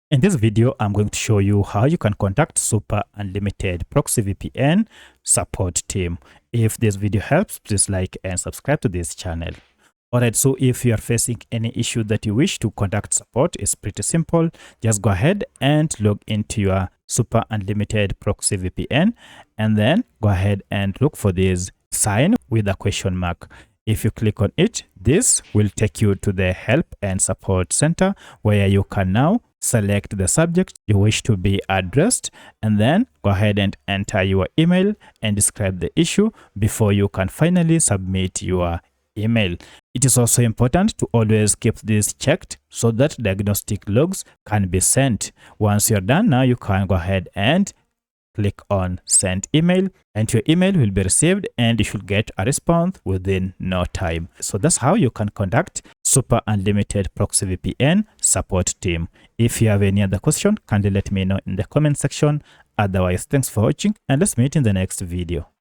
In this video, I'm going to show you how you can contact Super Unlimited Proxy VPN support team. If this video helps, please like and subscribe to this channel. Alright, so if you are facing any issue that you wish to contact support, it's pretty simple. Just go ahead and log into your Super Unlimited Proxy VPN and then go ahead and look for this sign with a question mark. If you click on it, this will take you to the help and support center where you can now select the subject you wish to be addressed and then go ahead and enter your email and describe the issue before you can finally submit your email. It is also important to always keep this checked so that diagnostic logs can be sent. Once you're done, now you can go ahead and click on send email and your email will be received and you should get a response within no time. So that's how you can contact Super Unlimited Proxy VPN support team. If you have any other question, kindly let me know in the comment section. Otherwise, thanks for watching and let's meet in the next video.